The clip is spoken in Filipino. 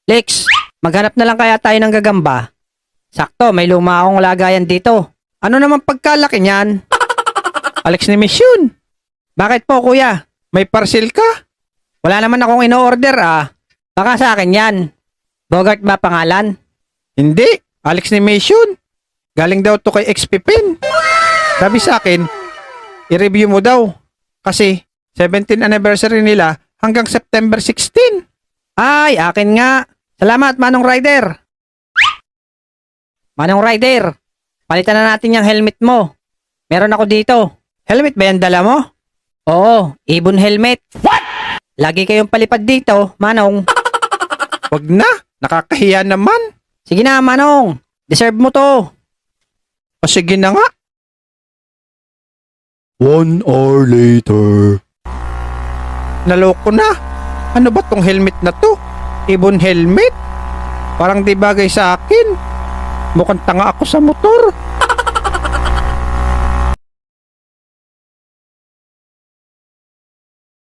Lex, maghanap na lang kaya tayo ng gagamba. Sakto, may luma akong lagayan dito. Ano naman pagkalaki niyan? Alex ni Mission, Bakit po kuya? may parcel ka? Wala naman akong ino-order ah. Baka sa akin yan. Bogart ba pangalan? Hindi, Alex ni Mission. Galing daw to kay XP Pen. Sabi sa akin, i-review mo daw. Kasi 17th anniversary nila hanggang September 16. Ay, akin nga. Salamat, Manong Rider. Manong Rider, palitan na natin yung helmet mo. Meron ako dito. Helmet ba yan dala mo? Oo, ibon helmet. What? Lagi kayong palipad dito, Manong. Wag na, nakakahiya naman. Sige na, Manong. Deserve mo to. O sige na nga. 1 hour later. Naloko na. Ano ba tong helmet na to? Ibon helmet? Parang di bagay sa akin. Mukhang tanga ako sa motor.